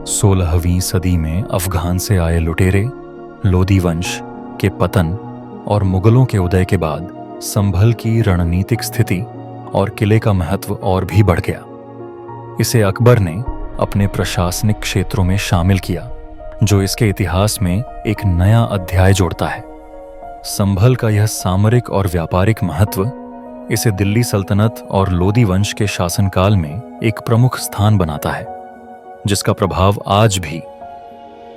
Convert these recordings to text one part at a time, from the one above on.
16वीं सदी में अफगान से आए लुटेरे, लोदी वंश के पतन और मुगलों के उदय के बाद संभल की रणनीतिक स्थिति और किले का महत्व और भी बढ़ गया। इसे अकबर ने अपने प्रशासनिक क्षेत्रों में शामिल किया, जो इसके इतिहास में एक नया अध्याय जोड़ता है। संभल का यह सामरिक और व्यापारिक महत्व इसे दिल्ली सल्तनत और लोदी वंश के शासनकाल में एक प्रमुख स्थान बनाता है, जिसका प्रभाव आज भी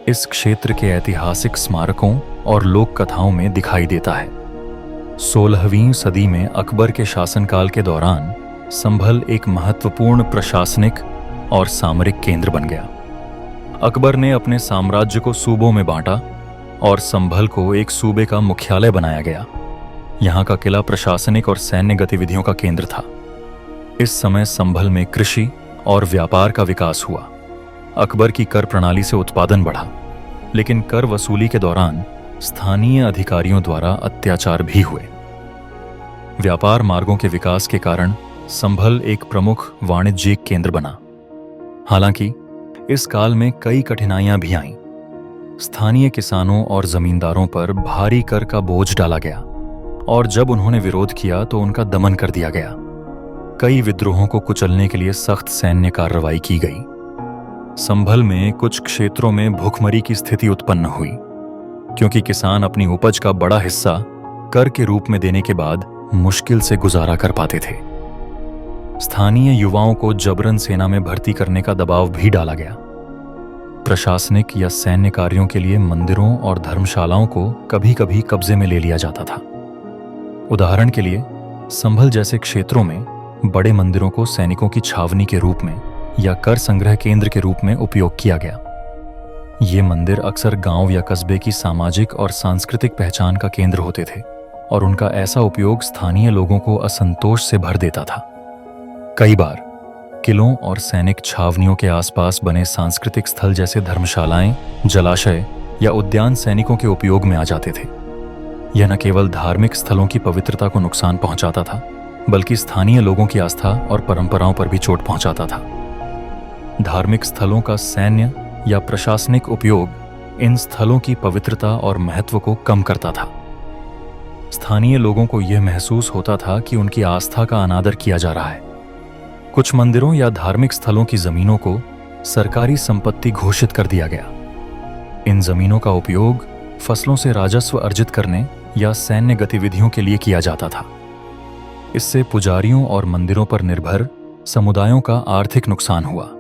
इस क्षेत्र के ऐतिहासिक स्मारकों और लोक कथाओं में दिखाई देता है। 16वीं सदी में अकबर के शासनकाल के दौरान संभल एक महत्वपूर्ण प्रशासनिक और सामरिक केंद्र बन गया। अकबर ने अपने साम्राज्य को सूबों में बांटा और संभल को एक सूबे का मुख्यालय बनाया गया। यहाँ का किला प्रशासनिक और सैन्य गतिविधियों का केंद्र था। इस समय संभल में कृषि और व्यापार का विकास हुआ। अकबर की कर प्रणाली से उत्पादन बढ़ा, लेकिन कर वसूली के दौरान स्थानीय अधिकारियों द्वारा अत्याचार भी हुए। व्यापार मार्गों के विकास के कारण संभल एक प्रमुख वाणिज्यिक केंद्र बना। हालांकि इस काल में कई कठिनाइयां भी आईं। स्थानीय किसानों और जमींदारों पर भारी कर का बोझ डाला गया और जब उन्होंने विरोध किया तो उनका दमन कर दिया गया। कई विद्रोहों को कुचलने के लिए सख्त सैन्य कार्रवाई की गई। संभल में कुछ क्षेत्रों में भूखमरी की स्थिति उत्पन्न हुई, क्योंकि किसान अपनी उपज का बड़ा हिस्सा कर के रूप में देने के बाद मुश्किल से गुजारा कर पाते थे। स्थानीय युवाओं को जबरन सेना में भर्ती करने का दबाव भी डाला गया। प्रशासनिक या सैन्य कार्यों के लिए मंदिरों और धर्मशालाओं को कभी-कभी कब्जे में ले लिया जाता था। उदाहरण के लिए संभल जैसे क्षेत्रों में बड़े मंदिरों को सैनिकों की छावनी के रूप में या कर संग्रह केंद्र के रूप में उपयोग किया गया। ये मंदिर अक्सर गांव या कस्बे की सामाजिक और सांस्कृतिक पहचान का केंद्र होते थे और उनका ऐसा उपयोग स्थानीय लोगों को असंतोष से भर देता था। कई बार किलों और सैनिक छावनियों के आसपास बने सांस्कृतिक स्थल जैसे धर्मशालाएं, जलाशय या उद्यान सैनिकों के उपयोग में आ जाते थे। यह न केवल धार्मिक स्थलों की पवित्रता को नुकसान पहुंचाता था, बल्कि स्थानीय लोगों की आस्था और परंपराओं पर भी चोट पहुंचाता था। धार्मिक स्थलों का सैन्य या प्रशासनिक उपयोग इन स्थलों की पवित्रता और महत्व को कम करता था। स्थानीय लोगों को यह महसूस होता था कि उनकी आस्था का अनादर किया जा रहा है। कुछ मंदिरों या धार्मिक स्थलों की जमीनों को सरकारी संपत्ति घोषित कर दिया गया। इन जमीनों का उपयोग फसलों से राजस्व अर्जित करने या सैन्य गतिविधियों के लिए किया जाता था। इससे पुजारियों और मंदिरों पर निर्भर समुदायों का आर्थिक नुकसान हुआ।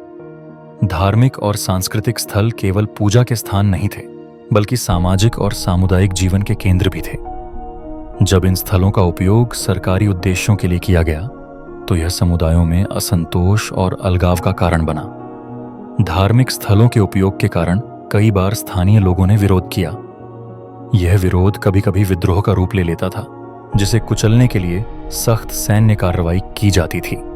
धार्मिक और सांस्कृतिक स्थल केवल पूजा के स्थान नहीं थे, बल्कि सामाजिक और सामुदायिक जीवन के केंद्र भी थे। जब इन स्थलों का उपयोग सरकारी उद्देश्यों के लिए किया गया, तो यह समुदायों में असंतोष और अलगाव का कारण बना। धार्मिक स्थलों के उपयोग के कारण कई बार स्थानीय लोगों ने विरोध किया। यह विरोध कभी कभी विद्रोह का रूप ले लेता था, जिसे कुचलने के लिए सख्त सैन्य कार्रवाई की जाती थी।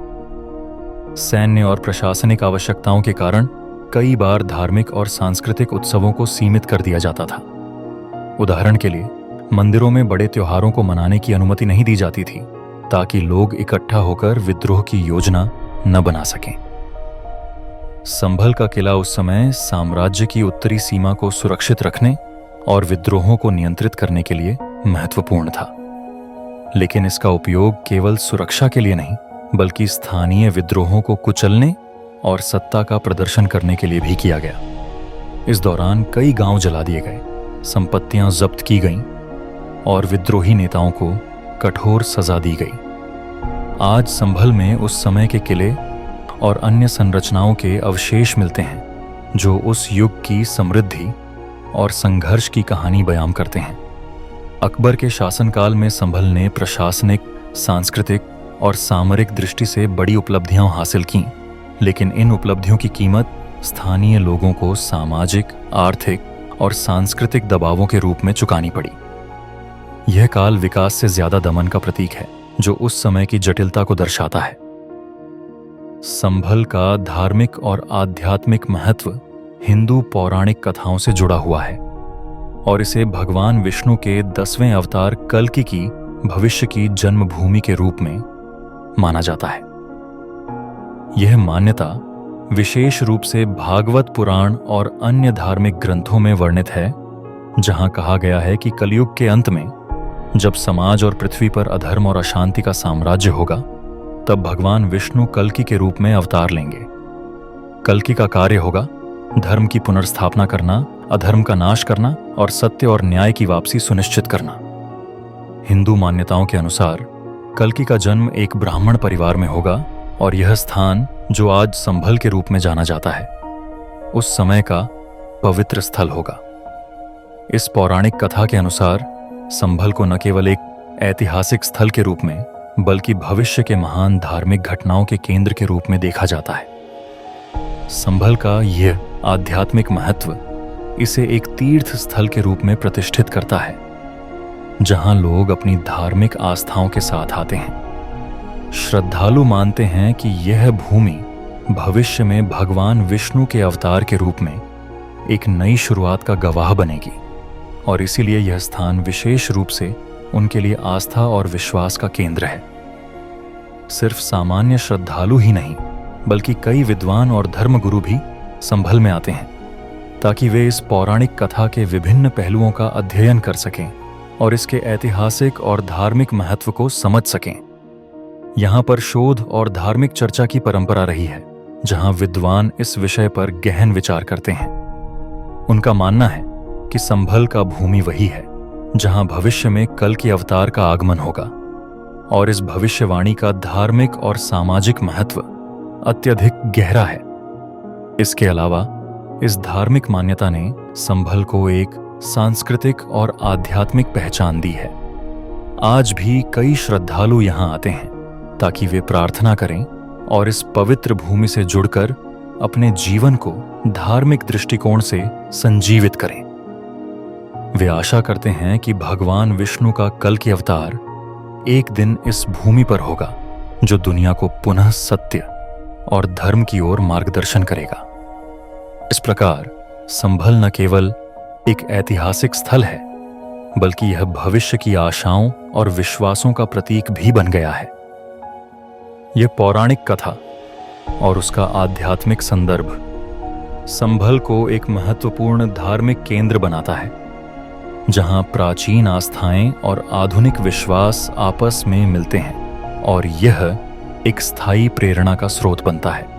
सैन्य और प्रशासनिक आवश्यकताओं के कारण कई बार धार्मिक और सांस्कृतिक उत्सवों को सीमित कर दिया जाता था। उदाहरण के लिए, मंदिरों में बड़े त्योहारों को मनाने की अनुमति नहीं दी जाती थी, ताकि लोग इकट्ठा होकर विद्रोह की योजना न बना सकें। संभल का किला उस समय साम्राज्य की उत्तरी सीमा को सुरक्षित रखने और विद्रोहों को नियंत्रित करने के लिए महत्वपूर्ण था। लेकिन इसका उपयोग केवल सुरक्षा के लिए नहीं, बल्कि स्थानीय विद्रोहों को कुचलने और सत्ता का प्रदर्शन करने के लिए भी किया गया। इस दौरान कई गांव जला दिए गए, संपत्तियां जब्त की गईं और विद्रोही नेताओं को कठोर सजा दी गई। आज संभल में उस समय के किले और अन्य संरचनाओं के अवशेष मिलते हैं, जो उस युग की समृद्धि और संघर्ष की कहानी बयां करते हैं। अकबर के शासनकाल में संभल ने प्रशासनिक, सांस्कृतिक और सामरिक दृष्टि से बड़ी उपलब्धियां हासिल कीं, लेकिन इन उपलब्धियों की कीमत स्थानीय लोगों को सामाजिक, आर्थिक और सांस्कृतिक दबावों के रूप में चुकानी पड़ी। यह काल विकास से ज्यादा दमन का प्रतीक है, जो उस समय की जटिलता को दर्शाता है। संभल का धार्मिक और आध्यात्मिक महत्व हिंदू पौराणिक कथाओं से जुड़ा हुआ है और इसे भगवान विष्णु के 10वें अवतार कल्कि की भविष्य की जन्मभूमि के रूप में माना जाता है। यह मान्यता विशेष रूप से भागवत पुराण और अन्य धार्मिक ग्रंथों में वर्णित है, जहां कहा गया है कि कलयुग के अंत में जब समाज और पृथ्वी पर अधर्म और अशांति का साम्राज्य होगा, तब भगवान विष्णु कल्कि के रूप में अवतार लेंगे। कल्कि का कार्य होगा धर्म की पुनर्स्थापना करना, अधर्म का नाश करना और सत्य और न्याय की वापसी सुनिश्चित करना। हिंदू मान्यताओं के अनुसार कल्कि का जन्म एक ब्राह्मण परिवार में होगा और यह स्थान, जो आज संभल के रूप में जाना जाता है, उस समय का पवित्र स्थल होगा। इस पौराणिक कथा के अनुसार संभल को न केवल एक ऐतिहासिक स्थल के रूप में, बल्कि भविष्य के महान धार्मिक घटनाओं के केंद्र के रूप में देखा जाता है। संभल का यह आध्यात्मिक महत्व इसे एक तीर्थ स्थल के रूप में प्रतिष्ठित करता है, जहां लोग अपनी धार्मिक आस्थाओं के साथ आते हैं। श्रद्धालु मानते हैं कि यह भूमि भविष्य में भगवान विष्णु के अवतार के रूप में एक नई शुरुआत का गवाह बनेगी, और इसीलिए यह स्थान विशेष रूप से उनके लिए आस्था और विश्वास का केंद्र है। सिर्फ सामान्य श्रद्धालु ही नहीं, बल्कि कई विद्वान और धर्मगुरु भी संभल में आते हैं, ताकि वे इस पौराणिक कथा के विभिन्न पहलुओं का अध्ययन कर सकें और इसके ऐतिहासिक और धार्मिक महत्व को समझ सकें। यहाँ पर शोध और धार्मिक चर्चा की परंपरा रही है, जहाँ विद्वान इस विषय पर गहन विचार करते हैं। उनका मानना है कि संभल का भूमि वही है जहां भविष्य में कल के अवतार का आगमन होगा, और इस भविष्यवाणी का धार्मिक और सामाजिक महत्व अत्यधिक गहरा है। इसके अलावा इस धार्मिक मान्यता ने संभल को एक सांस्कृतिक और आध्यात्मिक पहचान दी है। आज भी कई श्रद्धालु यहां आते हैं ताकि वे प्रार्थना करें और इस पवित्र भूमि से जुड़कर अपने जीवन को धार्मिक दृष्टिकोण से संजीवित करें। वे आशा करते हैं कि भगवान विष्णु का कल के अवतार एक दिन इस भूमि पर होगा, जो दुनिया को पुनः सत्य और धर्म की ओर मार्गदर्शन करेगा। इस प्रकार संभल न केवल एक ऐतिहासिक स्थल है, बल्कि यह भविष्य की आशाओं और विश्वासों का प्रतीक भी बन गया है। यह पौराणिक कथा और उसका आध्यात्मिक संदर्भ संभल को एक महत्वपूर्ण धार्मिक केंद्र बनाता है, जहां प्राचीन आस्थाएं और आधुनिक विश्वास आपस में मिलते हैं, और यह एक स्थायी प्रेरणा का स्रोत बनता है।